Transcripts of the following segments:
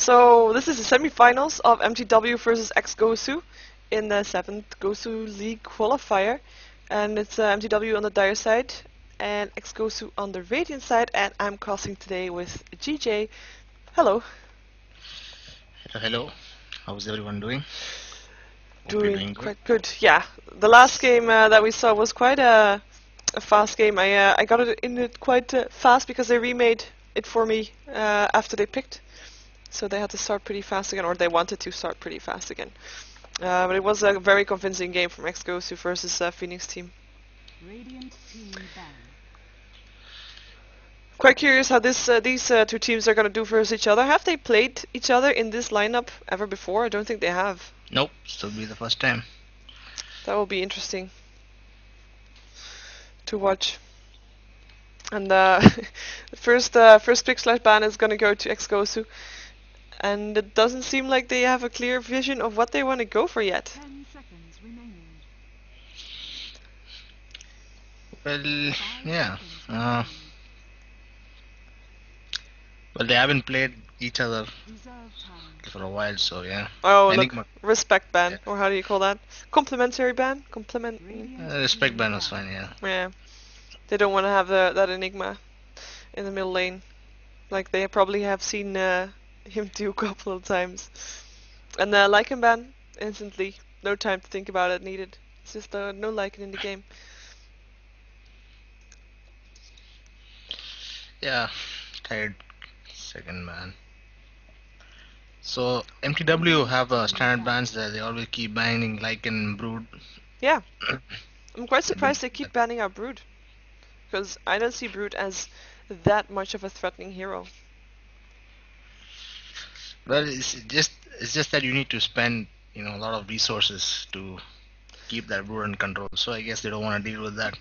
So this is the semi-finals of mTw versus Ex-Gosu in the 7th GosuLeague qualifier, and it's mTw on the dire side and Ex-Gosu on the radiant side, and I'm casting today with GJ. Hello. Hello. How's everyone doing? Doing quite good. Yeah, the last game that we saw was quite a fast game. I got it in it quite fast because they remade it for me after they picked. So they had to start pretty fast again, or they wanted to start pretty fast again. But it was a very convincing game from Ex-Gosu versus Phoenix team. Radiant team ban. Quite curious how these two teams are going to do versus each other. Have they played each other in this lineup ever before? I don't think they have. Nope, this will be the first time. That will be interesting to watch. And the first pick / ban is going to go to Ex-Gosu. And it doesn't seem like they have a clear vision of what they want to go for yet. 10 seconds remaining. Well, yeah. Well, they haven't played each other Reserve time. for a while, so yeah. Oh, Enigma. look, respect ban, Yeah. or how do you call that? Complimentary ban? Respect ban was fine, yeah. Yeah. They don't want to have that Enigma in the middle lane. Like they probably have seen him do a couple of times. And the Lycan ban, instantly. No time to think about it needed. It's just no Lycan in the game. Yeah, tired second man. So mTw have standard bans that they always keep banning Lycan Brood. Yeah. I'm quite surprised they keep banning our Brood. Because I don't see Brood as that much of a threatening hero. Well, it's just that you need to spend a lot of resources to keep that Brood in control. So I guess they don't want to deal with that.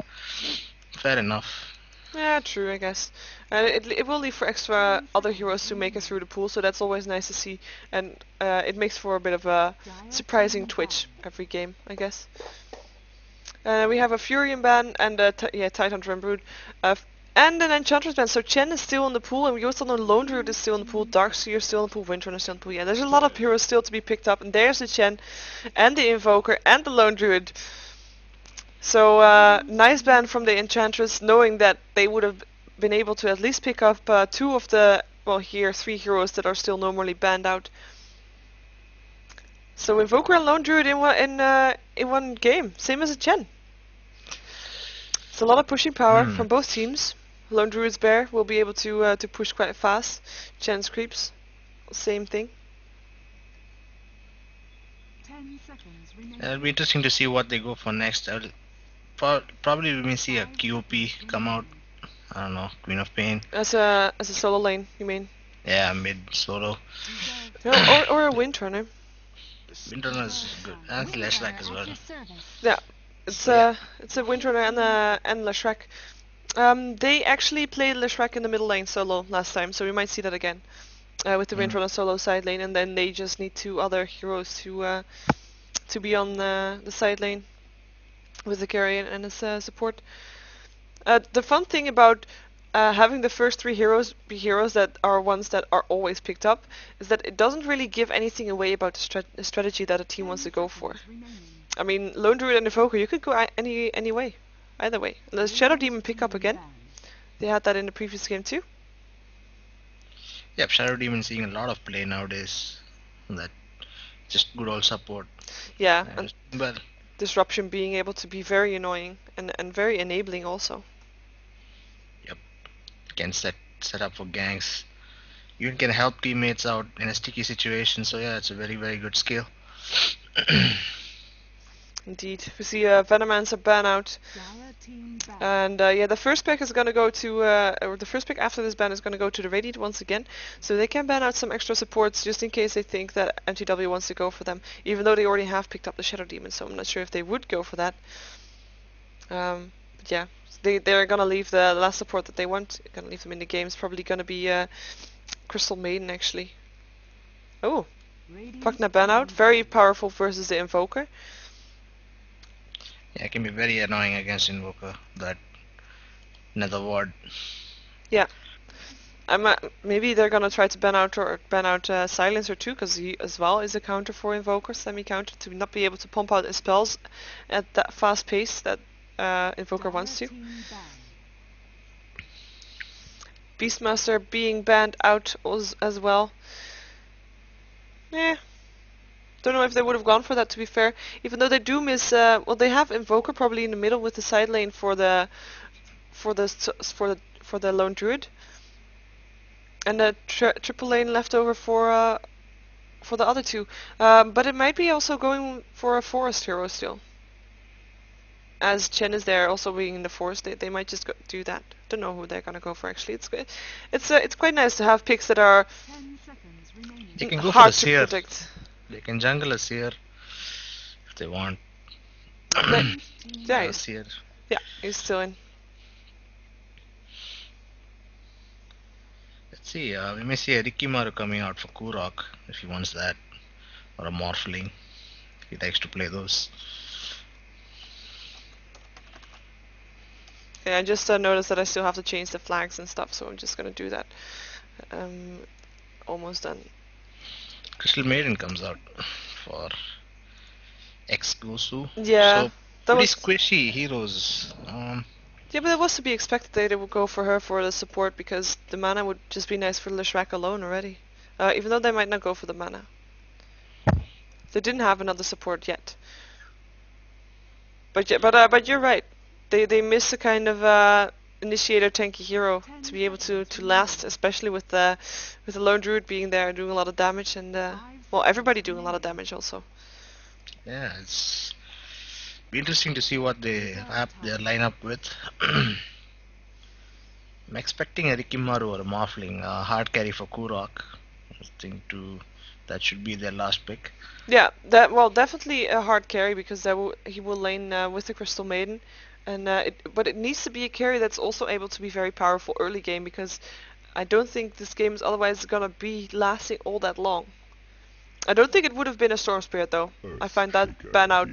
Fair enough. Yeah, true, I guess. And it will leave for extra other heroes to make it through the pool, so that's always nice to see. And it makes for a bit of a surprising twitch every game, I guess. We have a Furion ban and a Titanhunter and Brood. And an Enchantress ban. So Chen is still in the pool, and we also know Lone Druid is still in the pool, Darkseer is still in the pool, Windrunner is still in the pool. Yeah, there's a lot of heroes still to be picked up, and there's the Chen, and the Invoker, and the Lone Druid. So, nice ban from the Enchantress, knowing that they would have been able to at least pick up two of the, well, here, 3 heroes that are still normally banned out. So, Invoker and Lone Druid in one game, same as a Chen. It's a lot of pushing power from both teams. Lone Druid's Bear will be able to push quite fast. Chen's Creeps, same thing. 10 seconds remaining. It'll be interesting to see what they go for next. Probably we may see a QOP come out. I don't know, Queen of Pain. As a solo lane, you mean? Yeah, mid solo. No, or a Windrunner. Windrunner is good, and Leshrac as well. Yeah, it's a Windrunner and Leshrac. They actually played Leshrac in the middle lane solo last time, so we might see that again with the Windrunner solo side lane, and then they just need 2 other heroes to be on the side lane with the carry and his support. The fun thing about having the first 3 heroes be heroes that are ones that are always picked up is that it doesn't really give anything away about the strategy that a team wants to go for. I mean, Lone Druid and Invoker, you could go any way, either way. Let Shadow Demon pick up again. They had that in the previous game too. Yep, Shadow Demon seeing a lot of play nowadays. That just good old support. Yeah, and well, Disruption being able to be very annoying and very enabling also. Yep, can set up for ganks. You can help teammates out in a sticky situation. So yeah, it's a very good skill. Indeed, we see Venomancer ban out, and yeah, the first pick is gonna go to, or the first pick after this ban is gonna go to the Radiant once again, so they can ban out some extra supports just in case they think that mTw wants to go for them, even though they already have picked up the Shadow Demon, so I'm not sure if they would go for that. But yeah, they're gonna leave the last support that they want, gonna leave them in the game. It's probably gonna be Crystal Maiden actually. Oh, Pugna ban out, very powerful versus the Invoker. Yeah, it can be very annoying against Invoker, that nether ward. Yeah. Maybe they're gonna try to ban out Silencer too, because he as well is a counter for Invoker, semi-counter, to not be able to pump out his spells at that fast pace that Invoker wants to. Dire team ban. Beastmaster being banned out as well. Don't know if they would have gone for that, to be fair. Even though they do miss, well, they have Invoker probably in the middle with the side lane for the lone druid, and a triple lane left over for the other two. But it might be also going for a forest hero still. As Chen is there, also being in the forest, they might just do that. Don't know who they're gonna go for actually. It's quite nice to have picks that are 10 seconds remaining. They can go for hard a to seer. predict. They can jungle a seer if they want. Yeah, A seer. he's still in. Let's see. We may see a Rikimaru coming out for Kurok if he wants that, or a Morphling. He likes to play those. Yeah, I just noticed that I still have to change the flags and stuff, so I'm just gonna do that. Almost done. Crystal Maiden comes out for Ex-Gosu. Yeah, So that pretty was squishy heroes. yeah, but it was to be expected that they would go for her for the support, because the mana would just be nice for Leshrac alone already. Even though they might not go for the mana. They didn't have another support yet. But you're right. They miss a kind of initiator tanky hero to be able to last, especially with the lone druid being there doing a lot of damage, and well, everybody doing a lot of damage also. Yeah, it's be interesting to see what they wrap their lineup with. I'm expecting a Rikimaru or a Morphling, a hard carry for Kurok. I think that should be their last pick. Yeah, definitely a hard carry, because he will lane with the Crystal Maiden, and but it needs to be a carry that's also able to be very powerful early game, because I don't think this game is otherwise gonna be lasting all that long. I don't think it would have been a Storm Spirit though. I find that ban out.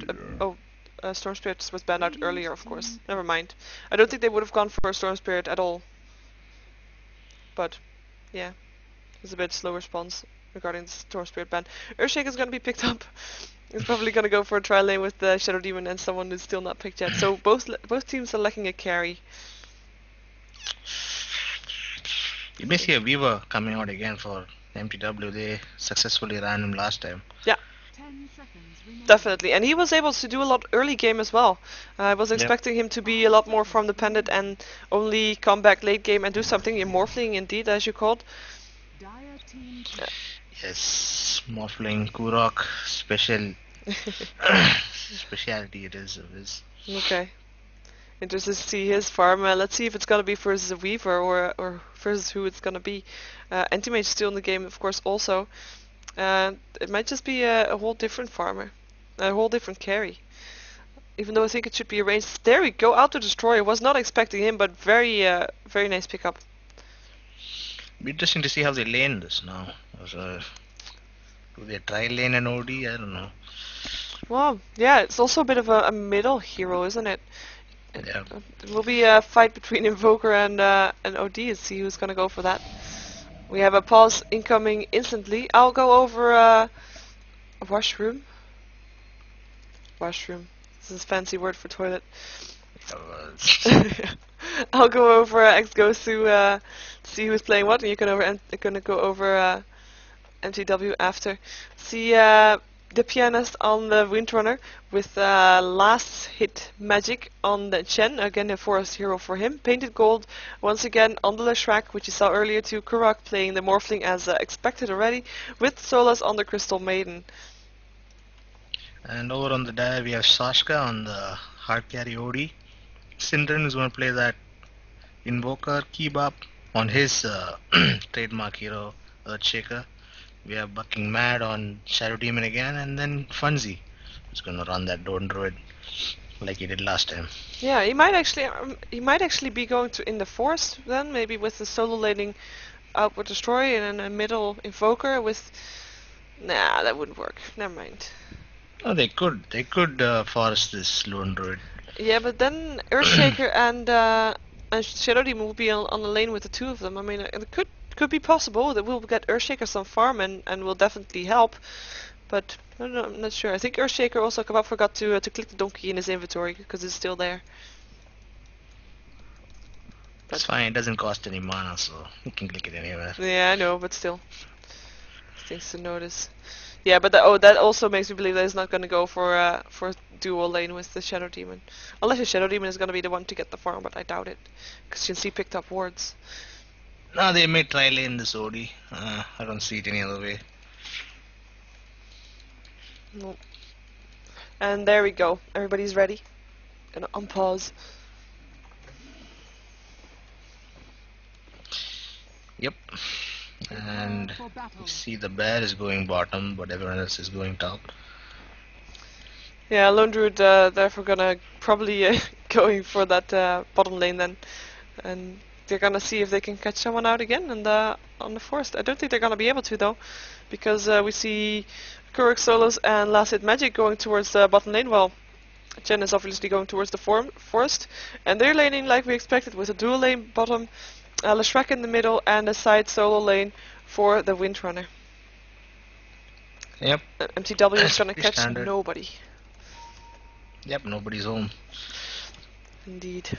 Storm Spirit was banned out earlier, of course. Never mind. I don't think they would have gone for a Storm Spirit at all. But yeah, it's a bit slow response regarding the Storm Spirit ban. Earthshake is going to be picked up. He's probably going to go for a tri lane with the Shadow Demon and someone who's still not picked yet. So both teams are lacking a carry. You may see a Weaver coming out again for mTw. They successfully ran him last time. Yeah. 10 seconds remaining. Definitely, and he was able to do a lot early game as well. I was expecting him to be a lot more farm dependent and only come back late game and do something in Morphling, indeed, as you called. Dire team Yes, Morphling, Kurok, speciality it is of his. Okay. Interested to see his farm. Let's see if it's gonna be versus a Weaver or versus who it's gonna be. Anti-Mage still in the game, of course, also. It might just be a whole different farmer, a whole different carry. Even though I think it should be arranged. There we go, Auto Destroyer. Was not expecting him, but very nice pickup. Be interesting to see how they lane this now. Do they try lane an OD? I don't know. Well, yeah, it's also a bit of a middle hero, isn't it? Yeah. It will be a fight between Invoker and OD and see who's gonna go for that. We have a pause incoming instantly. I'll go over washroom. Washroom. This is a fancy word for toilet. I'll go over Ex-Gosu, see who's playing what, and you can gonna go over mTw after. See the pianist on the Windrunner with last hit magic on the Chen, again a forest hero for him. Painted gold once again on the Leshrac, which you saw earlier to Kurok playing the Morphling as expected already, with Solas on the Crystal Maiden. And over on the dial we have Sashka on the hard carry OD. Syndren is going to play that Invoker Kebab on his trademark hero Earthshaker. We have Bucking Mad on Shadow Demon again, and then Funzy is going to run that Dawn Druid like he did last time. Yeah, he might actually be going to in the forest then, maybe with the solo laning Outward Destroy and then a middle Invoker with. Nah, that wouldn't work. Never mind. Oh, they could forest this Lone Druid. Yeah, but then Earthshaker and Shadow Demon will be on the lane with the two of them. I mean, it could be possible that we'll get Earthshaker some farm and will definitely help. But I don't know, I'm not sure. I think Earthshaker also forgot to click the donkey in his inventory because it's still there. It's fine, it doesn't cost any mana, so you can click it anywhere. Yeah, I know, but still. Things to notice. Yeah, but that also makes me believe that he's not going to go for dual lane with the Shadow Demon. Unless the Shadow Demon is going to be the one to get the farm, but I doubt it. Because Shinsi picked up wards. No, they may try lane this OD. I don't see it any other way. No. And there we go. Everybody's ready. Gonna unpause. Yep. And you see the bear is going bottom, but everyone else is going top. Yeah, Lone Druid therefore gonna probably going for that bottom lane then. And they're gonna see if they can catch someone out again and on the forest. I don't think they're gonna be able to though, because we see Kuruk Solos and Last Hit Magic going towards the bottom lane. Well, Chen is obviously going towards the forest, and they're laning like we expected with a dual lane bottom, Leshrac in the middle, and a side solo lane for the Windrunner. Yep. mTw is gonna catch standard. nobody. Yep, nobody's home. Indeed.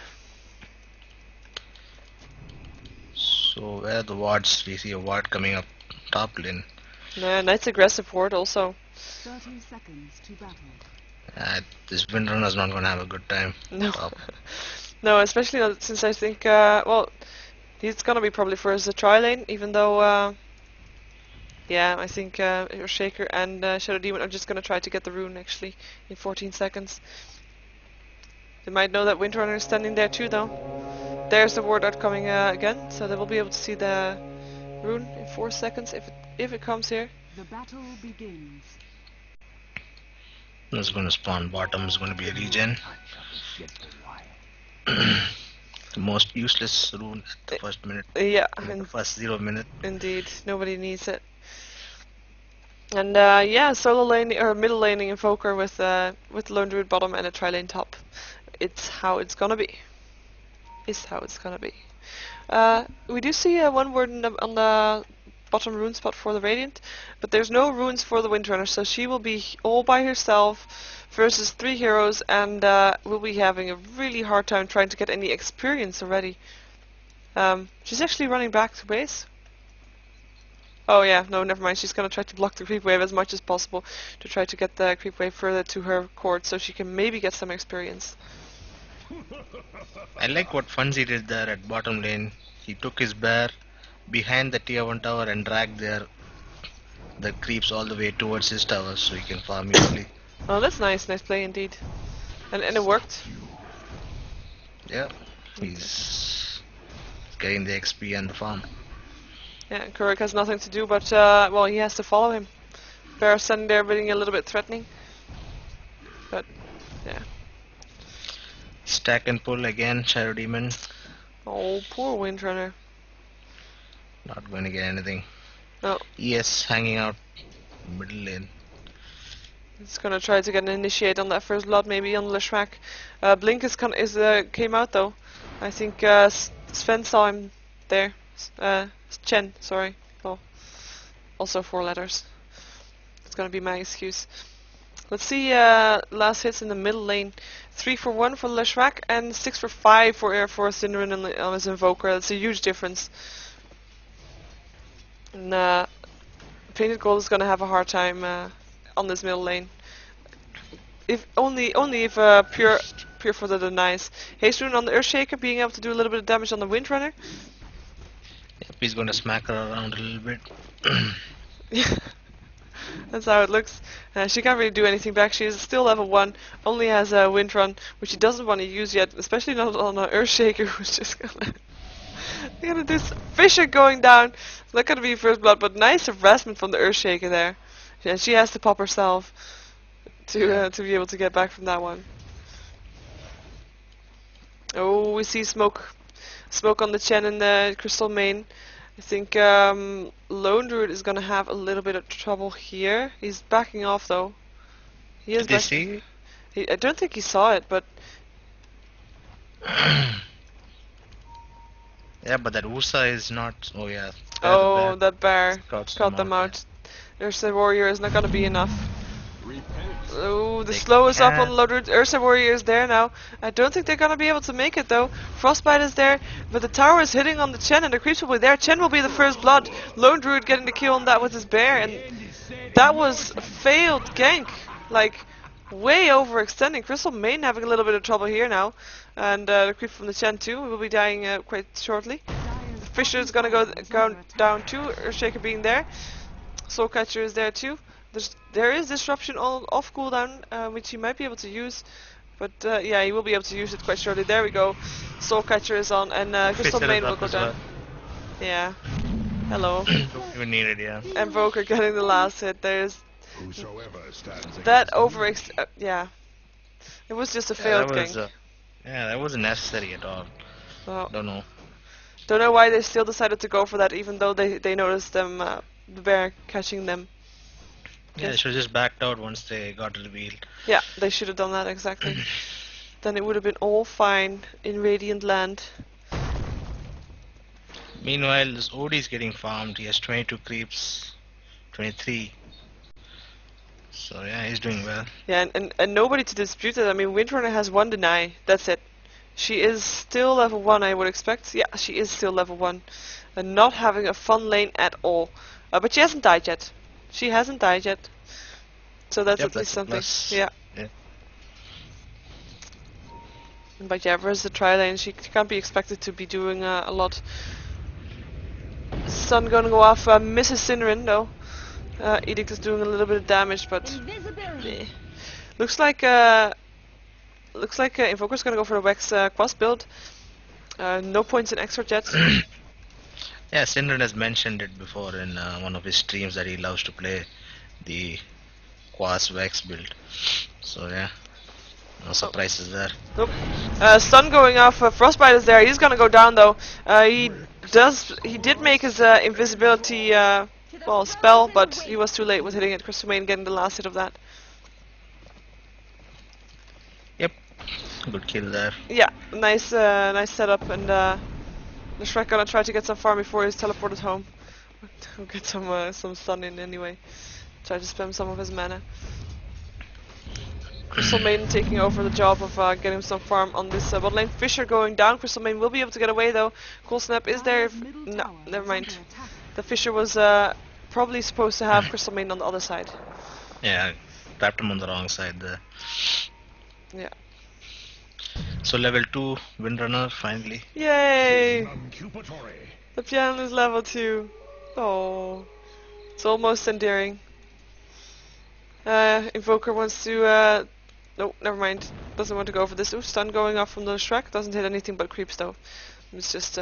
So where are the wards? We see a ward coming up top lane. Nice aggressive ward also. 30 seconds to battle. This Windrunner's not gonna have a good time. No. Top. No, especially not since I think, well, he's gonna be probably first the tri lane, even though, yeah, I think Shaker and Shadow Demon are just gonna try to get the rune actually in 14 seconds. They might know that Windrunner is standing there too, though. There's the ward art coming again, so they will be able to see the rune in 4 seconds if it comes here. The battle begins. It's gonna spawn bottom. Is gonna be a regen. The most useless rune at the first minute. Yeah, The first 0 minute. indeed, nobody needs it. And yeah, solo lane or middle laning Invoker with Lone Druid bottom and a tri lane top. It's how it's gonna be. Is how it's gonna be. We do see one word on the bottom rune spot for the Radiant, but there's no runes for the Windrunner, so she will be all by herself versus 3 heroes, and will be having a really hard time trying to get any experience already. She's actually running back to base. Oh yeah, no, never mind. She's gonna try to block the creep wave as much as possible to try to get the creep wave further to her court, so she can maybe get some experience. I like what Funzy did there at bottom lane. He took his bear behind the tier 1 tower and dragged the creeps all the way towards his tower so he can farm easily. Oh, that's nice. Nice play indeed. And it worked. Yeah, he's getting the XP and the farm. Yeah, Kuruk has nothing to do but, well, he has to follow him. Bear standing there being a little bit threatening. But, yeah. Stack and pull again, Shadow Demon. Oh, poor Windrunner. Not going to get anything. No, ES hanging out middle lane. he's gonna try to get an initiate on that first blood, maybe on Leshrac. Blink came out though. I think Sven saw him there. Chen, sorry. Well, also 4 letters. It's gonna be my excuse. Let's see last hits in the middle lane. 3 for 1 for Leshrac and 6 for 5 for Air Force Syndron on his Invoker. That's a huge difference. And Painted Gold is gonna have a hard time on this middle lane. If only if pure for the denies. Haste Rune on the Earthshaker, being able to do a little bit of damage on the Windrunner. Yep, he's going to smack her around a little bit. Yeah, that's how it looks. She can't really do anything back. She is still level 1, only has a Windrun, which she doesn't want to use yet, especially not on an Earthshaker, who's just gonna do some Fisher going down. It's not gonna be first blood, but nice harassment from the Earthshaker there. Yeah, she has to pop herself to be able to get back from that one. Oh, we see smoke on the Chen and the Crystal Main. I think Lone Druid is gonna have a little bit of trouble here. He's backing off though. He is. Did you see? I don't think he saw it, but Yeah, but that Ursa is not. Oh yeah. the bear. Oh, that bear Scouts caught them yeah. out. Ursa Warrior is not gonna be enough. Oh, the They slow is up on can. Loaded. Ursa Warrior is there now. I don't think they're gonna be able to make it though. Frostbite is there, but the tower is hitting on the Chen and the creeps will be there. Chen will be the first blood. Lone Druid getting the kill on that with his bear, and that was a failed gank. Like, way overextending. Crystal Main having a little bit of trouble here now. And the creep from the Chen too will be dying quite shortly. Fisher is gonna go down too, Earthshaker being there. Soulcatcher is there too. There is disruption off cooldown, which he might be able to use. But yeah, he will be able to use it quite shortly. There we go. Soulcatcher is on, and Crystal Fisher is Main will up go as down. well. Yeah. Hello. Don't even need it, yeah. And Voker getting the last hit. There's Whosoever stands that against me. yeah. It was just a Yeah, failed that was, gank. yeah, that wasn't necessary at all. Well, Don't know. don't know why they still decided to go for that, even though they noticed them the bear catching them. Yeah, they should have just backed out once they got revealed. Yeah, they should have done that exactly. Then it would have been all fine in Radiant Land. Meanwhile, this OD is getting farmed. He has 22 creeps, 23. So yeah, he's doing well. Yeah, and nobody to dispute it. I mean, Windrunner has one deny. That's it. She is still level 1, I would expect. Yeah, she is still level 1. And not having a fun lane at all. But she hasn't died yet. She hasn't died yet. So that's Yep, at least that's a something. plus. Yeah. Yeah. But yeah, versus the tri lane, she can't be expected to be doing a lot. Sun gonna go off, misses Sinrin though. Edict is doing a little bit of damage, but eh. looks like Invoker's gonna go for the Wex Quas build. No points in extra jet. Yeah, Sindran has mentioned it before in one of his streams that he loves to play the Quas Vex build. So yeah, no surprises there. Nope. Stun going off. Frostbite is there. He's gonna go down though. He did make his invisibility spell, but he was too late with hitting it. Crystal Main getting the last hit of that. Yep, good kill there. Yeah, nice setup, and the Shrek gonna try to get some farm before he's teleported home. He'll get some stun in anyway. Try to spam some of his mana. Crystal Maiden taking over the job of getting some farm on this bot lane. Fisher going down. Crystal Maiden will be able to get away though. Cool Snap is there. No, never mind. The Fisher was probably supposed to have Crystal Maiden on the other side. Yeah, tapped him on the wrong side there. Yeah. So level 2 Windrunner finally. Yay! Uncupatory. The piano is level 2. Oh, it's almost endearing. Invoker wants to. No, never mind. Doesn't want to go for this. Ooh, stun going off from the Shrek. Doesn't hit anything but creeps though. It's just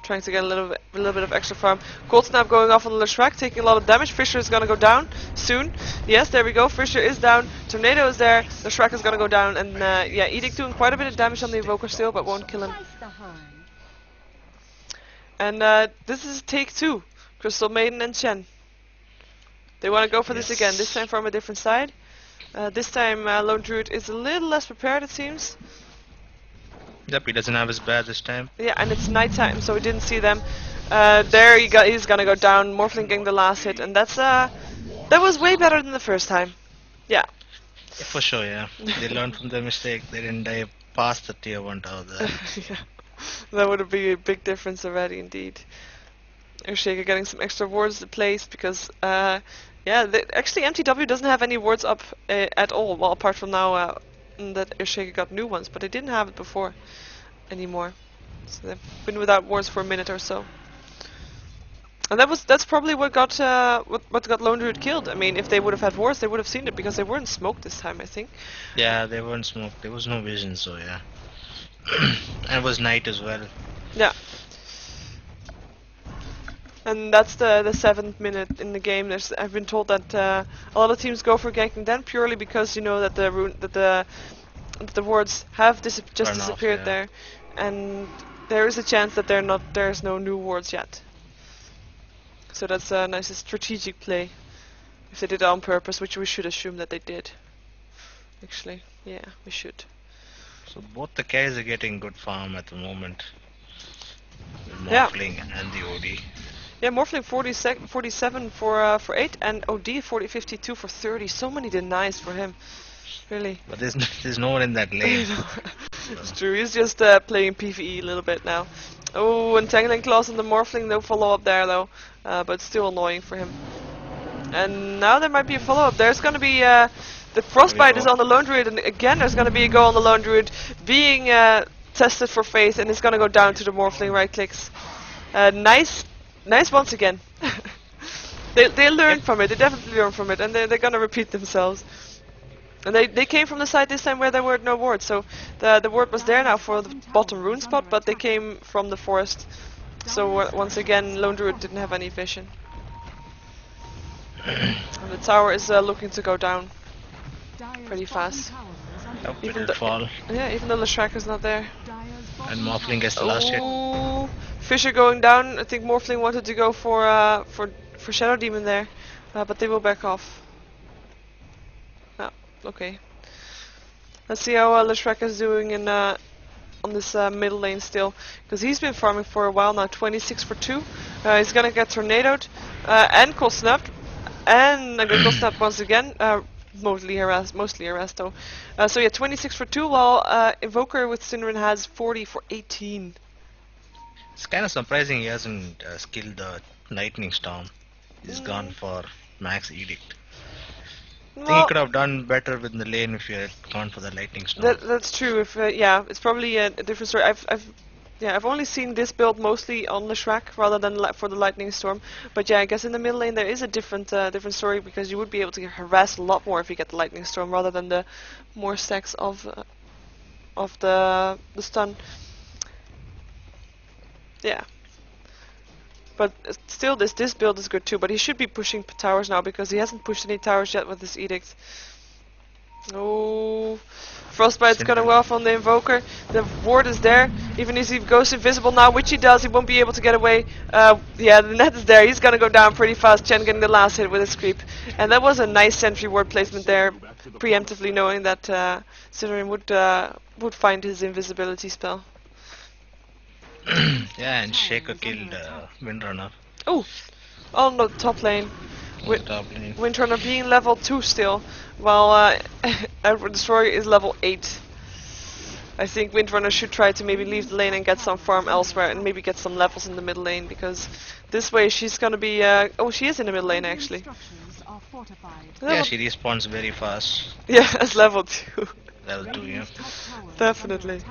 trying to get a little bit of extra farm. Cold Snap going off on the Shrek, taking a lot of damage. Fisher is gonna go down soon. Yes, there we go. Fisher is down. Tornado is there. The Shrek is gonna go down, and yeah, Edict doing quite a bit of damage on the Invoker still, but won't kill him. And this is take 2. Crystal Maiden and Chen. They want to go for this again. This time from a different side. This time Lone Druid is a little less prepared, it seems. Yep, he doesn't have his bear this time. Yeah, and it's nighttime, so we didn't see them. There he's gonna go down. Morphling getting the last hit, and that was way better than the first time. Yeah. Yeah, for sure, yeah. They learned from their mistake. They didn't dive past the tier 1 tower there. Yeah. That would be a big difference already, indeed. Earthshaker getting some extra wards to place because, yeah, actually mTw doesn't have any wards up at all. Well, apart from now that Earthshaker got new ones, but they didn't have it before anymore. So they've been without wards for a minute or so. And that's probably what got Lone Druid killed. I mean, if they would have had wards, they would have seen it because they weren't smoked this time, I think. Yeah, they weren't smoked. There was no vision, so yeah. And it was night as well. Yeah. And that's the 7th minute in the game. I've been told that a lot of teams go for ganking then purely because you know that the wards have just disappeared there, and there is a chance that there's no new wards yet. So that's a nice strategic play. If they did it on purpose, which we should assume that they did. Actually, yeah, we should. So both the carries are getting good farm at the moment. The Yeah. Morphling and the OD. Yeah, Morphling 47 for 8, and OD 52 for 30. So many denies for him, really. But there's no one in that lane. It's true. He's just playing PvE a little bit now. Oh, entangling claws on the Morphling. No follow up there though, but still annoying for him. And now there might be a follow up. There's gonna be the frostbite is on the lone druid, and again there's gonna be a go on the lone druid being tested for faith, and it's gonna go down to the Morphling right clicks. Nice once again. they learn from it. They definitely learn from it, and they're gonna repeat themselves. And they came from the side this time where there were no wards, so the ward was there now for the bottom rune spot, but they came from the forest. So once again, lone druid didn't have any vision. And the tower is looking to go down pretty fast. Hope it'll fall. Yeah, even though Leshrac is not there. And Morphling gets the last hit. Ooh, Fisher going down. I think Morphling wanted to go for Shadow Demon there, but they will back off. Oh, okay. Let's see how Leshrac is doing in on this middle lane still, because he's been farming for a while now. 26 for 2. He's gonna get tornadoed and cold snapped. And I'm gonna go snap once again. Mostly harassed though. So yeah, 26 for 2, while Invoker with Synderen has 40 for 18. It's kind of surprising he hasn't skilled the Lightning Storm. He's gone for Max Edict. I think he could have done better with the lane if he had gone for the Lightning Storm. That's true. If yeah, it's probably a different story. I've only seen this build mostly on Leshrac rather than for the Lightning Storm. But yeah, I guess in the middle lane there is a different story, because you would be able to harass a lot more if you get the Lightning Storm rather than the more stacks of the stun. Yeah. But still, this build is good too. But he should be pushing towers now, because he hasn't pushed any towers yet with this edict. Oh, Frostbite's gonna go off on the Invoker. The ward is there. Even if he goes invisible now, which he does, he won't be able to get away. Yeah, the net is there. He's gonna go down pretty fast. Chen getting the last hit with his creep. And that was a nice sentry ward placement there, preemptively knowing that Synderen would find his invisibility spell. Yeah, and Shaker killed Windrunner. Oh, on the top lane. Windrunner being level 2 still, while Destroyer is level 8. I think Windrunner should try to maybe leave the lane and get some farm elsewhere, and maybe get some levels in the middle lane, because this way she's gonna be... oh, she is in the middle lane actually. Yeah, she respawns very fast. Yeah, as level 2. Level 2, yeah. Definitely.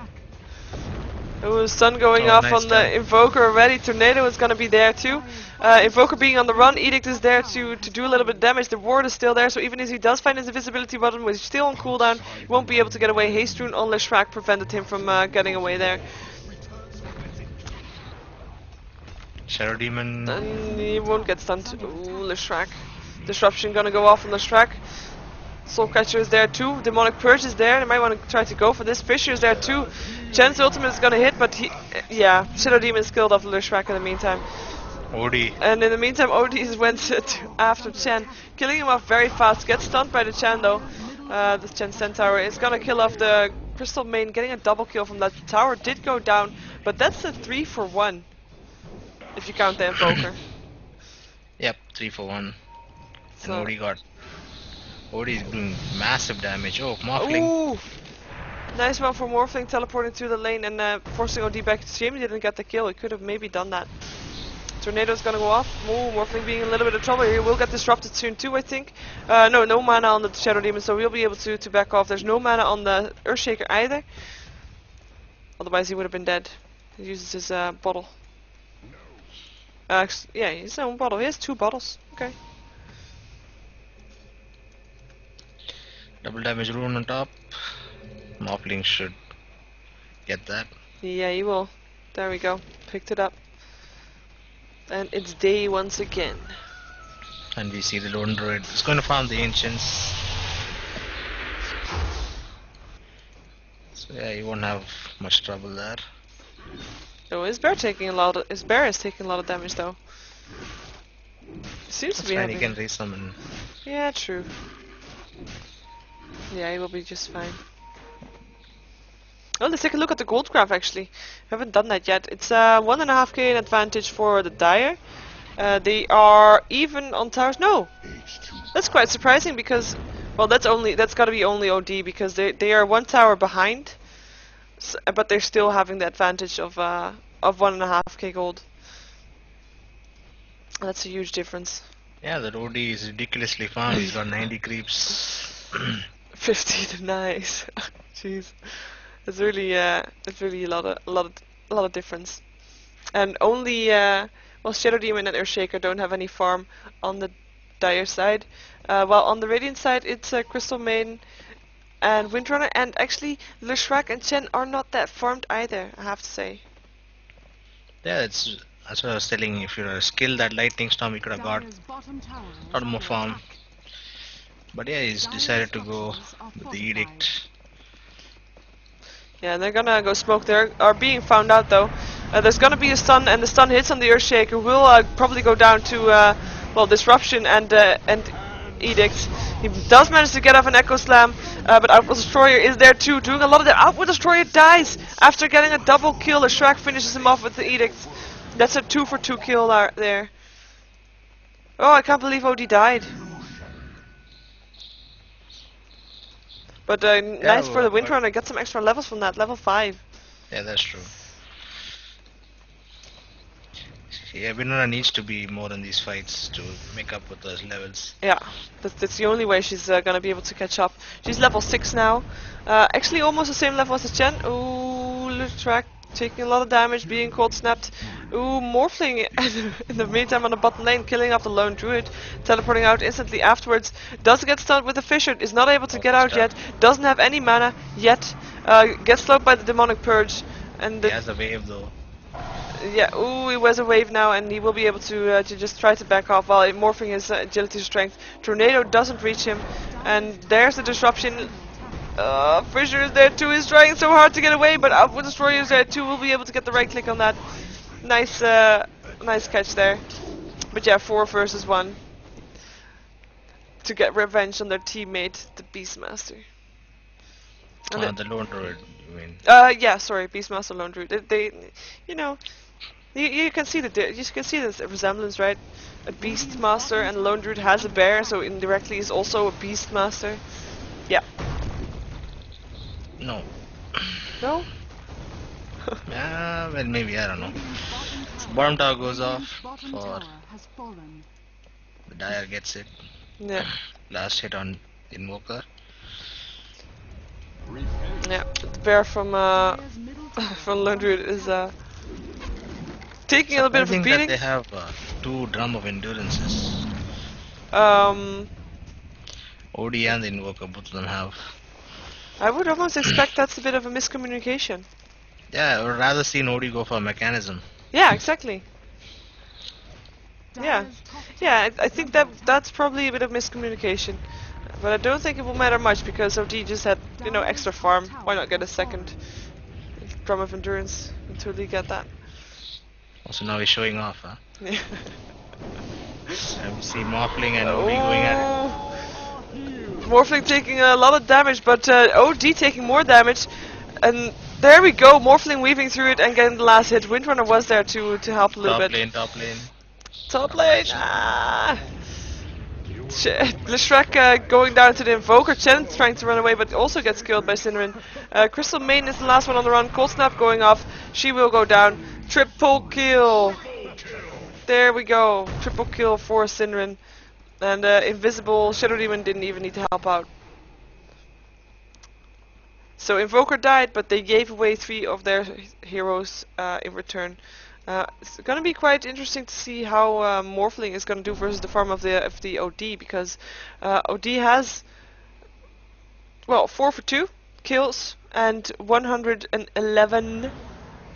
Oh, stun going off on the Invoker already. Tornado is gonna be there too. Invoker being on the run. Edict is there to do a little bit of damage. The ward is still there, so even if he does find his invisibility button, which is still on cooldown, he won't be able to get away. Haste Rune on Leshrac prevented him from getting away there. Shadow Demon. And he won't get stunned. Ooh, Leshrac. Disruption gonna go off on Leshrac. Soulcatcher is there too. Demonic Purge is there. They might want to try to go for this. Fisher is there too. Chen's ultimate is gonna hit, but yeah, Shadow Demon is killed off Leshrac in the meantime. Odie. And in the meantime, Odie went after Chen, killing him off very fast. Gets stunned by the Chen though. The Chen Centaur is gonna kill off the Crystal Main, getting a double kill from that. The tower did go down, but that's a 3 for 1. If you count the Invoker. Yep, 3 for 1. So. And Odie is doing massive damage. Oh, Morphling. Ooh! Nice one for Morphling, teleporting to the lane and forcing OD back. Shame he didn't get the kill. He could have maybe done that. Tornado's gonna go off. Ooh, Morphling being in a little bit of trouble here. He will get disrupted soon too, I think. No mana on the Shadow Demon, so we'll be able to back off. There's no mana on the Earthshaker either. Otherwise he would have been dead. He uses his bottle. Yeah, his own bottle. He has 2 bottles. Okay. Double damage rune on top. Morphling should get that. Yeah, he will. There we go. Picked it up. And it's day once again. And we see the lone druid is going to farm the ancients. So yeah, he won't have much trouble there. Oh, his bear is taking a lot of damage though. Seems to be fine, he having... can resummon. Yeah, true. Yeah, he will be just fine. Oh, let's take a look at the gold graph actually. Haven't done that yet. It's 1.5k in advantage for the Dire. They are even on towers. No, that's quite surprising because, well, that's got to be only OD because they are one tower behind, but they're still having the advantage of 1.5k gold. That's a huge difference. Yeah, the OD is ridiculously farmed. He's got 90 creeps. 50 to nice. Jeez, it's really a lot of difference. And only well, Shadow Demon and Earthshaker don't have any farm on the Dire side. While on the Radiant side, it's Crystal Maiden and Windrunner, and actually Leshrac and Chen are not that farmed either, I have to say. Yeah, that's what I was telling you. If you're a skilled at Lightning Storm, you could have got Dire's bottom tower a is lot more under farm. attack. But yeah, he's decided to go with the Edict. Yeah, they're gonna go smoke. They are being found out though. There's gonna be a stun, and the stun hits on the Earthshaker will probably go down to well, Disruption and Edict. He does manage to get off an Echo Slam, but Outward Destroyer is there too, doing a lot of damage. Outward Destroyer dies after getting a double kill. Shrek finishes him off with the Edict. That's a 2-for-2 kill there. Oh, I can't believe OD died. But nice for the Windrunner, get some extra levels from that, level 5. Yeah, that's true. Yeah, Windrunner needs to be more in these fights to make up with those levels. Yeah, that's the only way she's gonna be able to catch up. She's level 6 now. Actually almost the same level as Chen. Ooh, Lutrak taking a lot of damage, being cold snapped. Ooh, Morphling in the meantime on the bottom lane, killing off the lone druid, teleporting out instantly afterwards. Does get stunned with the Fisher, is not able to get out yet, doesn't have any mana yet, gets slowed by the Demonic Purge. And He has a wave though. yeah, ooh, he wears a wave now, and he will be able to just try to back off while morphing his agility strength. Tornado doesn't reach him, and there's the disruption. Fisher is there too, he's trying so hard to get away, but Outward Destroyer is there too, will be able to get the right click on that. Nice, nice catch there. But yeah, 4 versus 1. To get revenge on their teammate, the Beastmaster. And The lone druid, you mean? yeah, sorry, Beastmaster, Lone Druid. They you know, you can see the resemblance, right? A Beastmaster and Lone Druid has a bear, so indirectly is also a Beastmaster. Yeah. No. No? Well, maybe, I don't know. Bottom tower goes off Bottom for tower has fallen. the Dire gets it. Yeah. Last hit on Invoker. Yeah. The bear from Dire's middle tower from Lone Druid is taking a little bit of a Surprising that beating. they have 2 Drum of Endurances. OD and the Invoker, both of them have. I would almost expect that's a bit of a miscommunication. Yeah, I would rather see an OD go for a mechanism. Yeah, exactly. Yeah. Dire's top Yeah, I think that's probably a bit of miscommunication. But I don't think it will matter much because OD just had, you know, extra farm. Why not get a second Drum of Endurance until they get that? Also now he's showing off, huh? Yeah. And we see Morphling and OD going at it. Oh. Morphling taking a lot of damage, but OD taking more damage. And there we go, Morphling weaving through it and getting the last hit. Windrunner was there to help a little Top bit. lane, top lane. Top lane! Ah! Leshrac going down to the Invoker. Chen trying to run away, but also gets killed by Synerin. Crystal Maiden is the last one on the run. Cold Snap going off. She will go down. Triple kill! There we go. Triple kill for Synerin. And Invisible Shadow Demon didn't even need to help out. So Invoker died, but they gave away 3 of their heroes in return. It's gonna be quite interesting to see how Morphling is gonna do versus the farm of the OD, because OD has, well, 4 for 2 kills and 111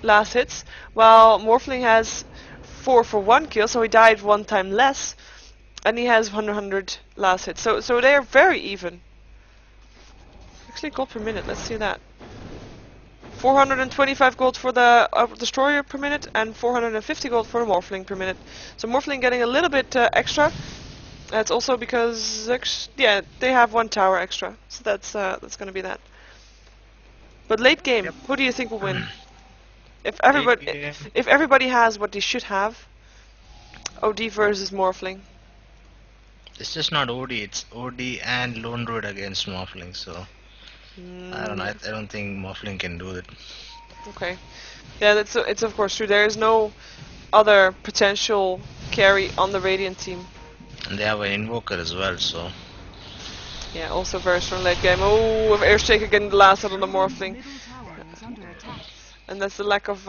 last hits, while Morphling has 4 for 1 kill, so he died 1 time less, and he has 100 last hits. So they are very even. Actually, gold per minute. Let's see that. 425 gold for the Destroyer per minute, and 450 gold for the Morphling per minute. So Morphling getting a little bit extra. That's also because, yeah, they have 1 tower extra. So that's going to be that. But late game, who do you think will win? If everybody has what they should have, OD versus Morphling. It's just not OD, it's OD and Lone Druid against Morphling, so I don't know. Yeah. I don't think Morphling can do it. Okay. Yeah, it's of course true. There is no other potential carry on the Radiant team. And they have an Invoker as well, so Yeah, also very strong late game. Oh, with Earthshaker getting the last hit on the Morphling. Middle tower is under attack. And that's the lack of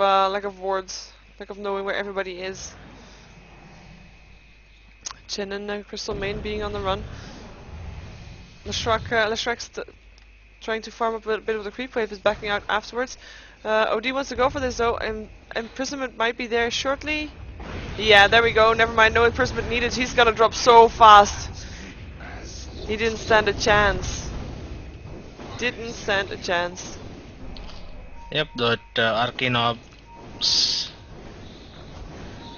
wards, lack of knowing where everybody is. Chen and Crystal Main being on the run. Leshrek's trying to farm up a bit of the creep wave, is backing out afterwards. OD wants to go for this though, and imprisonment might be there shortly. Yeah, there we go. Never mind, no imprisonment needed. He's gonna drop so fast. He didn't stand a chance. Didn't stand a chance. yep, that Arcane Orbs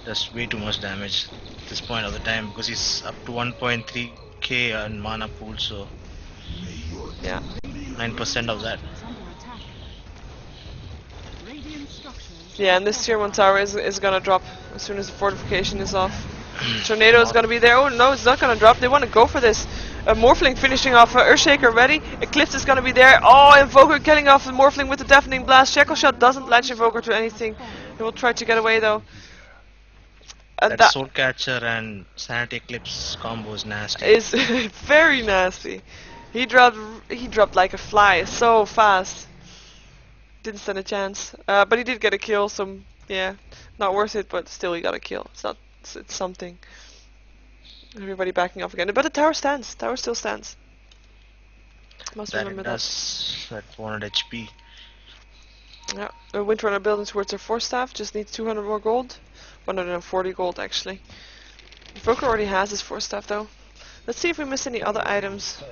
does way too much damage at this point of the time because he's up to 1.3k in mana pool, so Yeah. 9% of that. Is under attack. Radiant structures. Yeah, and this tier 1 tower is gonna drop as soon as the fortification is off. Tornado is gonna be there. Oh no, it's not gonna drop. They want to go for this. Morphling finishing off Earthshaker ready. Eclipse is gonna be there. Oh, Invoker killing off the Morphling with the deafening blast. Shackle Shot doesn't latch Invoker to anything. He will try to get away though. And That Soul Catcher and Sanity Eclipse combo is nasty. is very nasty. He dropped like a fly so fast. Didn't stand a chance. But he did get a kill, so yeah, not worth it. But still, he got a kill. It's something. Everybody backing off again, but the tower stands. Tower still stands. Must That remember it that. does at 400 HP. Yeah, Windrunner building towards her 4-staff. Just needs 200 more gold. 140 gold actually. Invoker already has his 4-staff though. Let's see if we miss any other items.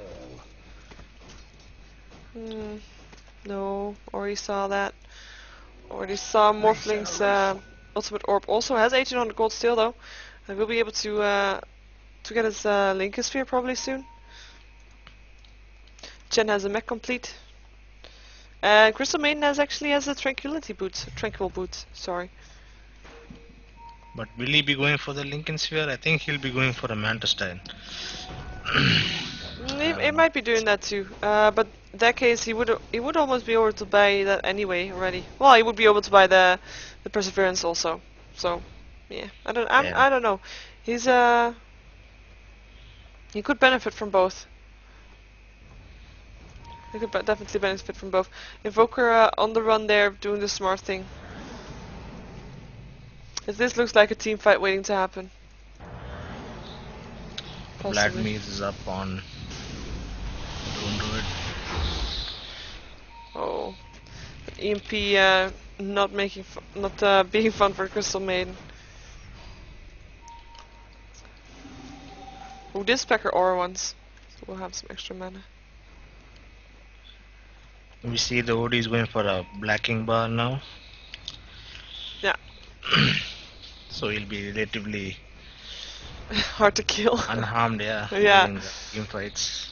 No, already saw that. Already saw Morphling's ultimate orb. Also has 1800 gold still though. And we'll be able to get his Lincoln Sphere probably soon. Chen has a mech complete. And Crystal Maiden actually has a tranquil boot, sorry. But will he be going for the Lincoln Sphere? I think he'll be going for a Mantis Style. It might be doing that too. But in that case he would almost be able to buy that anyway already. Well, he would be able to buy the Perseverance also. So yeah, I don't know. He's he could benefit from both. He could definitely benefit from both. Invoker on the run there, doing the smart thing. This looks like a team fight waiting to happen. Possibly. Vladimir is up on Don't Do It. Oh, EMP not being fun for Crystal Maiden. Oh, this Pecker Aura once, so we'll have some extra mana. We see the OD is going for a Blacking Bar now. Yeah. So he'll be relatively Hard to kill. unharmed, Yeah. during the game fights.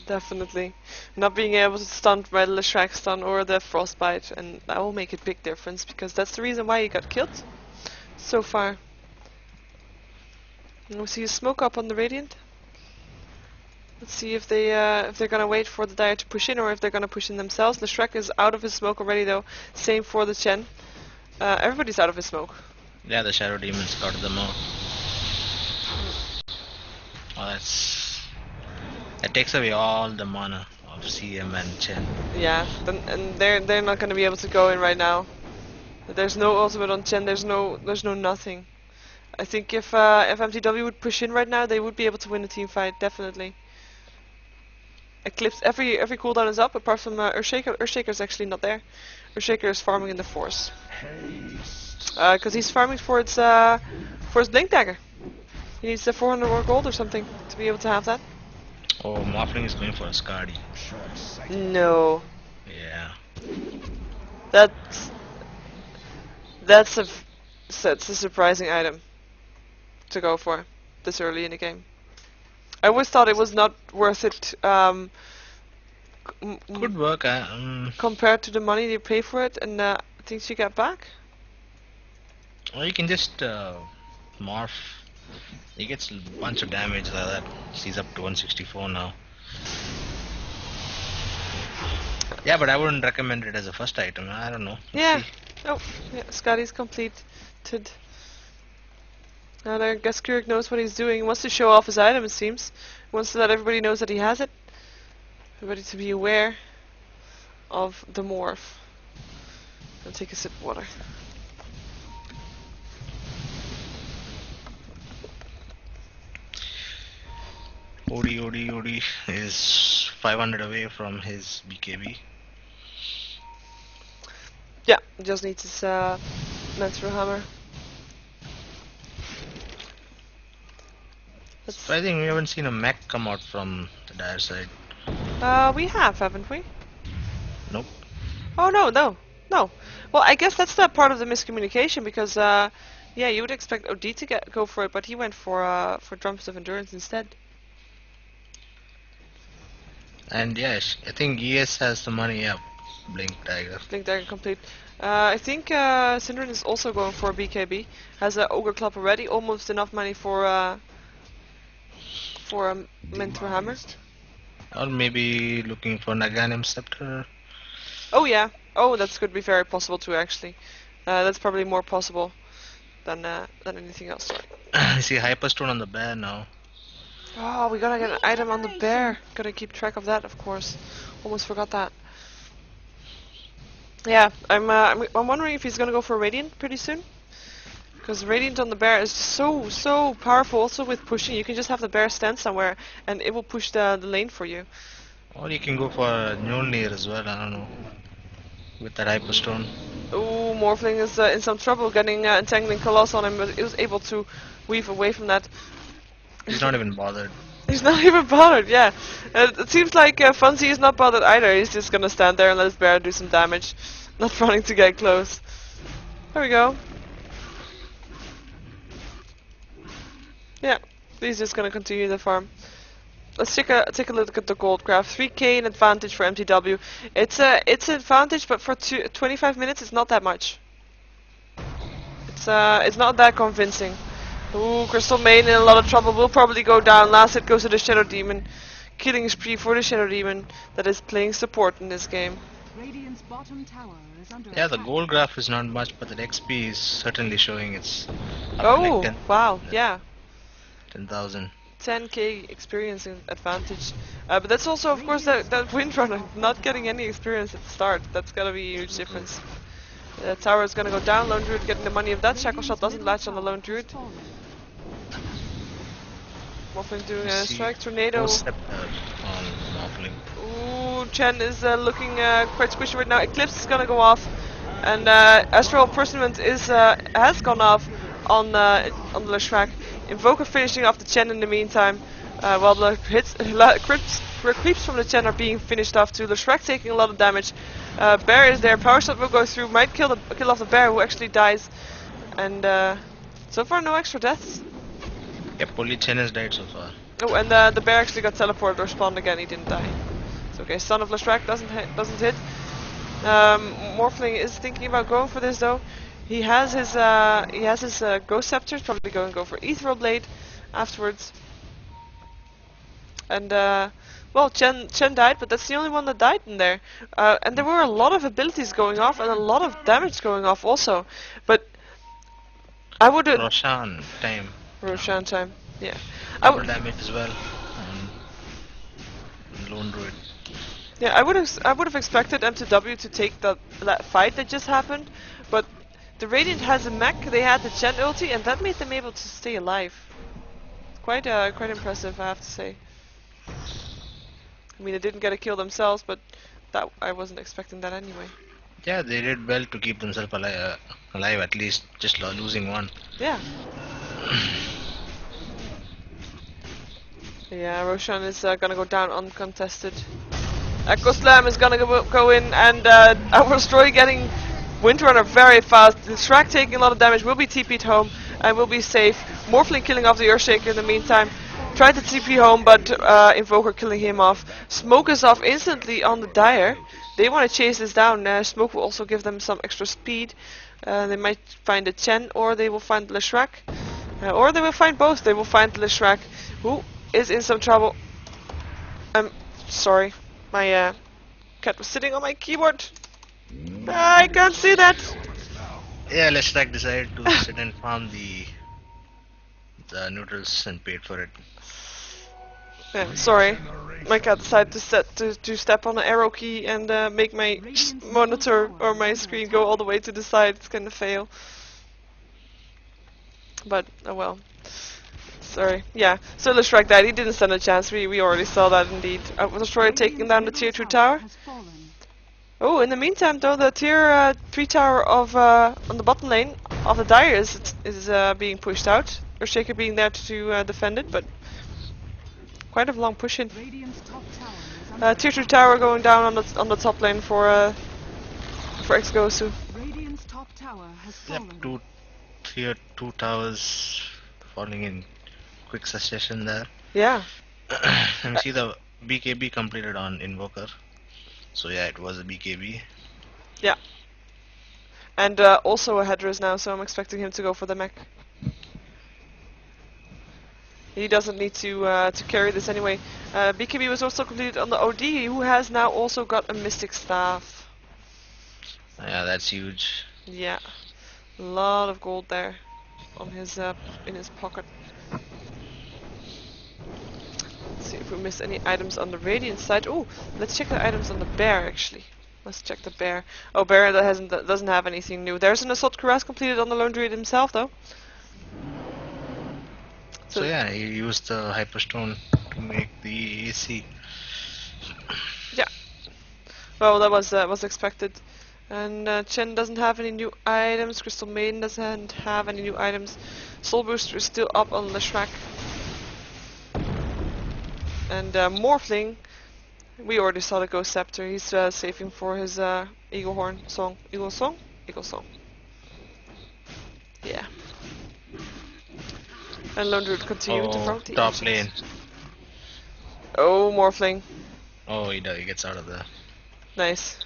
Definitely. Not being able to stun by the Leshrac stun or the Frostbite, and that will make a big difference because that's the reason why he got killed so far. And we see a smoke up on the Radiant. Let's see if they're gonna wait for the Dire to push in or if they're gonna push in themselves. Leshrac is out of his smoke already though. Same for the Chen. Everybody's out of his smoke. Yeah, the Shadow Demons got them out. Oh, that takes away all the mana of CM and Chen. Yeah, and they're not gonna be able to go in right now. There's no ultimate on Chen. There's no nothing. I think if mTw would push in right now, they would be able to win a team fight definitely. Eclipse every cooldown is up apart from Earthshaker. Earthshaker is actually not there. Earthshaker is farming in the Force. Because he's farming for its Blink Dagger. He needs the 400 more gold or something to be able to have that. Oh, Morphling is going for a Scardy. No. Yeah. That's a surprising item to go for this early in the game. I always thought it was not worth it Could work. compared to the money they pay for it and things you get back. Or you can just morph He gets a bunch of damage like that. He's up to 164 now. Yeah, but I wouldn't recommend it as a first item. I don't know. Yeah. See. Oh, yeah, Scotty's completed. And I guess Keurig knows what he's doing. He wants to show off his item, it seems. He wants to let everybody know that he has it. Everybody to be aware of the morph. I'll take a sip of water. OD is 500 away from his BKB. Yeah, just needs his mTw hammer. Surprising we haven't seen a mech come out from the dire side. We have, haven't we? Nope. Oh no. Well, I guess that's not part of the miscommunication because yeah, you would expect OD to go for it, but he went for Drums of Endurance instead. And yes, I think ES has the money up. Blink Dagger. Blink Dagger complete. I think Syndron is also going for a BKB. Has an Ogre Club already, almost enough money for a mTw hammer. Or maybe looking for Naganim Scepter. Oh yeah. Oh, that could be very possible too, actually. That's probably more possible than anything else. I see Hyperstone on the bear now. Oh, we gotta get an item on the bear. Gotta keep track of that, of course. Almost forgot that. Yeah, I'm wondering if he's gonna go for Radiant pretty soon. Because Radiant on the bear is so powerful. Also with pushing, you can just have the bear stand somewhere and it will push the lane for you. Or you can go for Mjolnir as well, I don't know. With that Hyperstone. Ooh, Morphling is in some trouble getting entangling Coloss on him, but he was able to weave away from that. He's not even bothered. He's not even bothered, yeah. It seems like Funzy is not bothered either. He's just gonna stand there and let his bear do some damage. Not running to get close. There we go. Yeah, he's just gonna continue the farm. Let's take a look at the gold graph. 3k in advantage for mTw. It's an advantage, but for 25 minutes it's not that much. It's not that convincing. Ooh, Crystal Main in a lot of trouble. Will probably go down. Last hit goes to the Shadow Demon. Killing spree for the Shadow Demon that is playing support in this game. Radiant's bottom tower is under Yeah, the attack. gold graph is not much, but the XP is certainly showing it's up to Oh, like 10, wow, yeah. 10,000. 10k experience in advantage. But that's also, of course, that Windrunner not getting any experience at the start. That's gotta be a huge difference. The tower is gonna go down. Lone Druid getting the money of that. Shackle Shot doesn't latch on the Lone Druid. Morphling doing a strike. Tornado. On Morphling. Ooh, Chen is looking quite squishy right now. Eclipse is gonna go off. And Astral Pursuit has gone off on the Leshrac. Invoker finishing off the Chen in the meantime, while the creeps from the Chen are being finished off too. Leshrac taking a lot of damage. Bear is there. Power Shot will go through. Might kill off the bear, who actually dies. And so far, no extra deaths. Yep, only Chen has died so far. Oh, and the bear actually got teleported or spawned again. He didn't die. It's okay. Son of Leshrac doesn't hit. Morphling is thinking about going for this though. He has his Ghost Scepter. Probably going to go for Ethereal Blade afterwards. And well, Chen died, but that's the only one that died in there. And there were a lot of abilities going off and a lot of damage going off also. But I would have Roshan time. Roshan time. Yeah. Double damage as well. And Lone Druid. Yeah, I would have expected mTw to take that fight that just happened, but the Radiant has a mech. They had the Chen ulti, and that made them able to stay alive. Quite impressive, I have to say. I mean, they didn't get a kill themselves, but that I wasn't expecting that anyway. Yeah, they did well to keep themselves alive at least, just losing one. Yeah. Yeah, Roshan is gonna go down uncontested. Echo Slam is gonna go in, and our Destroy getting Windrunner very fast. The Shrek taking a lot of damage, will be TP'd home and will be safe. Morphling killing off the Earthshaker in the meantime. Tried to TP home, but Invoker killing him off. Smoke is off instantly on the Dire. They want to chase this down. Smoke will also give them some extra speed. They might find a Chen, or they will find Leshrac. Or they will find both. They will find Leshrac, who is in some trouble. I'm sorry. My cat was sitting on my keyboard. I can't see that. Yeah, Leshrac decided to sit and farm the neutrals and paid for it. Yeah, sorry. My cat decided to step on the arrow key and make my monitor or my screen go all the way to the side. It's gonna fail. But oh well. Sorry. Yeah. So Leshrac died. He didn't stand a chance. We already saw that indeed. Destroyer taking down the tier 2 tower. Oh, in the meantime though, the tier 3 tower of on the bottom lane of the Dire is being pushed out. Earthshaker being there to defend it, but quite a long push in. Tier 2 tower going down on the top lane for Ex-Gosu. Radiant's top tower has Yep, fallen. tier 2 towers falling in quick succession there. Yeah. And we see the BKB completed on Invoker. So yeah, it was a BKB. Yeah. And also a Hedras now, so I'm expecting him to go for the mech. He doesn't need to carry this anyway. BKB was also completed on the OD, who has now also got a Mystic Staff. Yeah, that's huge. Yeah, a lot of gold there on his in his pocket. Let's see if we missed any items on the Radiant side. Oh, let's check the items on the Bear actually. Let's check the Bear. Oh, Bear that doesn't have anything new. There's an Assault Cuirass completed on the Lone Druid himself though. So yeah, he used the Hyperstone to make the AC. Yeah. Well, that was expected. And Chen doesn't have any new items. Crystal Maiden doesn't have any new items. Soul Booster is still up on Leshrac. And Morphling, we already saw the Ghost Scepter. He's saving for his Eagle Horn song. Eagle song? Eagle song. Yeah. And Lone Druid continuing to front the top ancients. lane. Oh, Morphling. Oh, he gets out of there. Nice.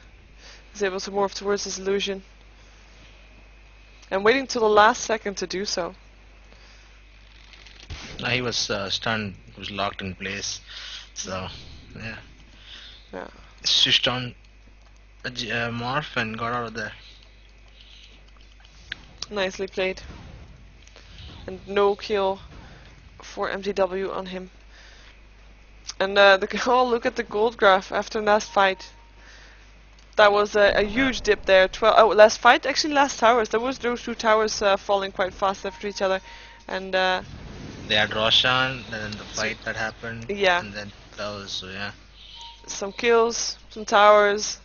He's able to morph towards his illusion. And waiting till the last second to do so. He was stunned, was locked in place. So, yeah. Yeah. Switched on a morph and got out of there. Nicely played. And no kill for mTw on him. And oh, look at the gold graph after last fight. That was a huge dip there. Last fight? Actually, last towers. There was those two towers falling quite fast after each other. And they had Roshan, and then the fight that happened. Yeah. And then towers, so yeah. Some kills, some towers.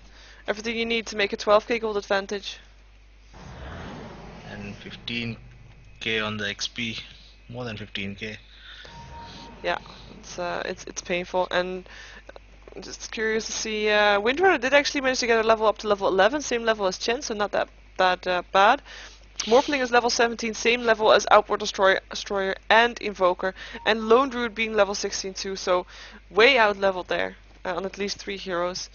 Everything you need to make a 12k gold advantage. And 15k on the XP. More than 15k. Yeah, it's painful, and I'm just curious to see. Windrunner did actually manage to get a level up to level 11, same level as Chen, so not that bad. Morphling is level 17, same level as Outward Destroyer and Invoker, and Lone Druid being level 16 too, so way out leveled there on at least 3 heroes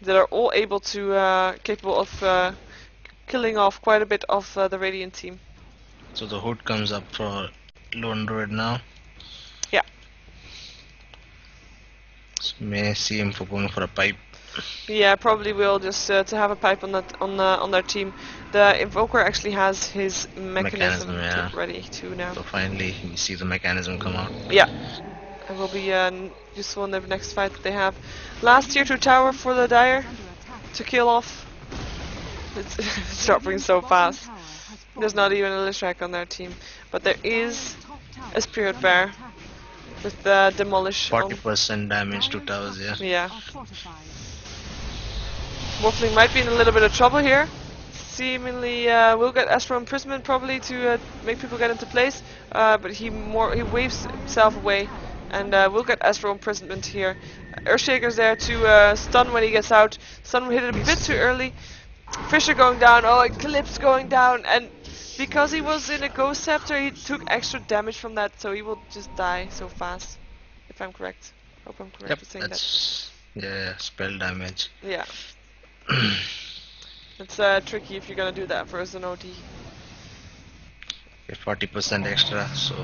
that are all able to capable of killing off quite a bit of the Radiant team. So the hood comes up for Lone Druid now. Yeah. So may see him for going for a pipe. Yeah, probably will just to have a pipe on their team. The Invoker actually has his mechanism yeah. ready too now. So finally we see the mechanism come out. Yeah, it will be useful in the next fight that they have. Last tier 2 tower for the Dire to kill off. It's dropping so fast. There's not even a Leshrac on their team, but there is a Spirit Bear with the Demolish. 40% damage to towers, yeah. Yeah. Morphling might be in a little bit of trouble here. Seemingly will get Astral Imprisonment probably to make people get into place, but he waves himself away and will get Astral Imprisonment here. Earthshaker's there to stun when he gets out. Stun hit it a bit too early. Fisher going down, oh, Eclipse going down, and because he was in a Ghost Scepter, he took extra damage from that, so he will just die so fast, if I'm correct. Hope I'm correct in saying that's, that. Yeah, spell damage. Yeah. It's tricky if you're gonna do that versus an OD. Get 40% extra, so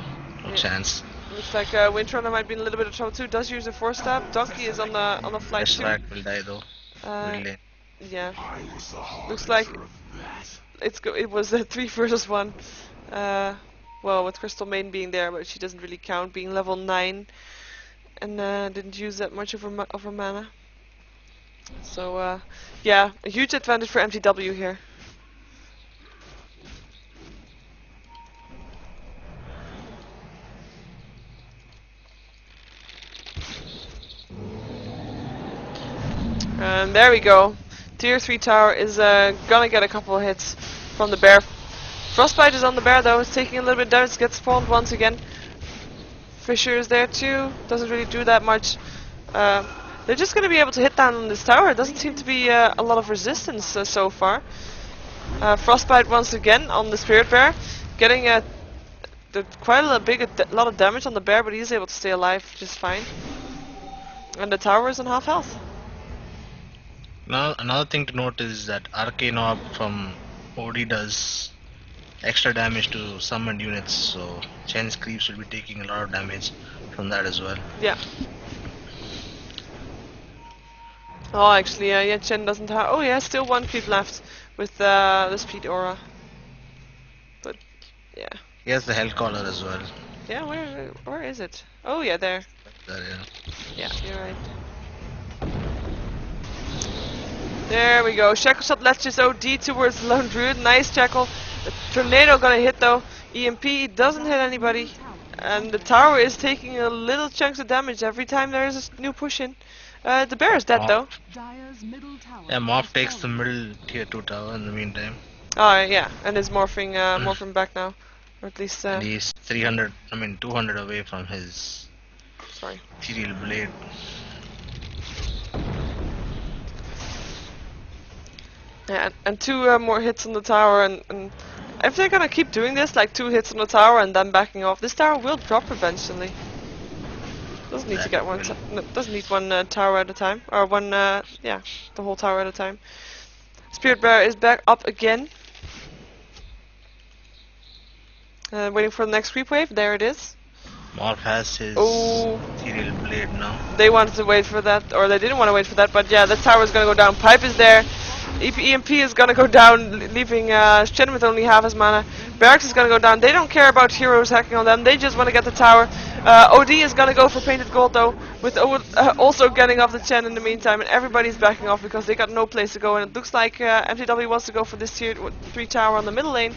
no Yeah. chance. Looks like Windrunner might be in a little bit of trouble too. Does use a 4-stab. Donkey is on the flight too. Restaurant will die though. Uh, Mid lane. yeah. I was the Looks like harbinger of death. it was a 3 versus 1. Well, with Crystal Maiden being there, but she doesn't really count, being level 9, and didn't use that much of her mana. So yeah, a huge advantage for mTw here. And there we go. Tier 3 tower is gonna get a couple of hits from the bear. Frostbite is on the bear though, it's taking a little bit of damage, gets spawned once again. Fisher is there too, doesn't really do that much. They're just gonna be able to hit down on this tower. It doesn't seem to be a lot of resistance so far. Frostbite once again on the Spirit Bear, getting quite a lot of damage on the bear, but he's able to stay alive just fine. And the tower is on half health. Now another thing to note is that Arcane Orb from OD does extra damage to summoned units, so Chen's creeps will be taking a lot of damage from that as well. Yeah. Oh, actually, yeah, Chen doesn't have. Oh, yeah, still one creep left with the speed aura. But yeah. He has the Hell Caller as well. Yeah, where is it? Oh, yeah, there. There, yeah. Yeah, you're right. There we go. Shackle shot lets just OD towards the Lone Druid. Nice Shackle. The tornado gonna hit though. EMP doesn't hit anybody. And the tower is taking a little chunks of damage every time there is a new push in. The bear is dead though. Dire's middle tower Yeah, Morph has takes the fallen. middle tier 2 tower in the meantime. Oh yeah, and is morphing back now. Or at least And he's 200 away from his sorry. Ethereal Blade. Yeah, and two more hits on the tower, and if they're gonna keep doing this, like 2 hits on the tower and then backing off, this tower will drop eventually. Doesn't need to get one. Doesn't need one tower at a time, or one. Yeah, the whole tower at a time. Spirit Bear is back up again. Waiting for the next creep wave. There it is. Morph has his Oh. Ethereal Blade now. They wanted to wait for that, or they didn't want to wait for that, but yeah, the tower is gonna go down. Pipe is there. EMP is gonna go down, leaving Shen with only half his mana. Barracks is gonna go down. They don't care about heroes hacking on them. They just want to get the tower. OD is gonna go for painted gold though, with also getting off the Chen in the meantime, and everybody's backing off because they got no place to go. And it looks like mTw wants to go for this tier 3 tower on the middle lane,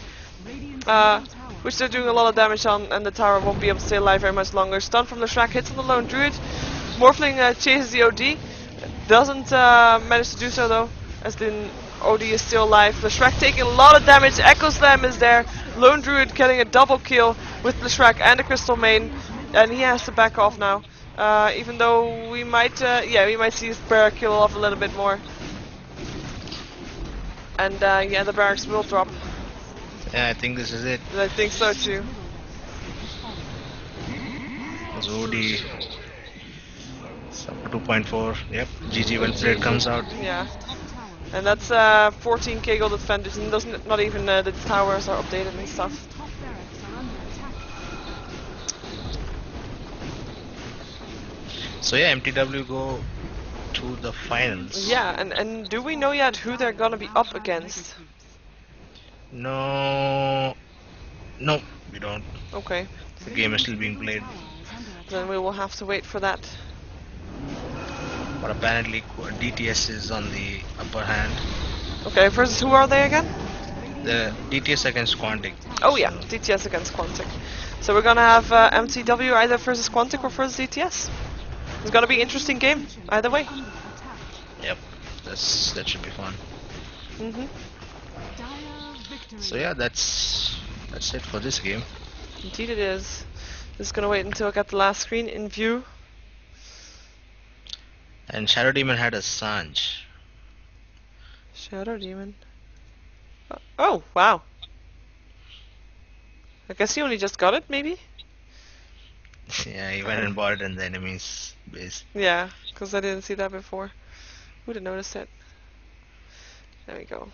which they're doing a lot of damage on, and the tower won't be able to stay alive very much longer. Stun from the Shrek hits on the Lone Druid. Morphling chases the OD. Doesn't manage to do so though, as the OD is still alive. The Shrek taking a lot of damage. Echo Slam is there. Lone Druid getting a double kill with the Shrek and the Crystal Main, and he has to back off now. Even though we might see his bear kill off a little bit more. And yeah, the barracks will drop. Yeah, I think this is it. I think so too. It's OD. It's up to 2.4. Yep. GG when Blade comes out. Yeah. And that's 14k gold advantage, and doesn't not even the towers are updated and stuff. Top barracks are under attack. So yeah, mTw go to the finals. Yeah, and do we know yet who they're gonna be up against? No, we don't. Okay, The game is still being played. then we will have to wait for that. But apparently DTS is on the upper hand. Okay, versus who are they again? The DTS against Quantic. Oh yeah, DTS against Quantic. So we're gonna have mTw either versus Quantic or versus DTS. It's gonna be an interesting game, either way. Yep, that should be fun. Mhm. So yeah, that's it for this game. Indeed it is. Just gonna wait until I get the last screen in view. And Shadow Demon had a Sanj. Shadow Demon. Oh, wow. I guess he only just got it, maybe? Yeah, he went and bought it in the enemy's base. Yeah, because I didn't see that before. Would have noticed it. There we go.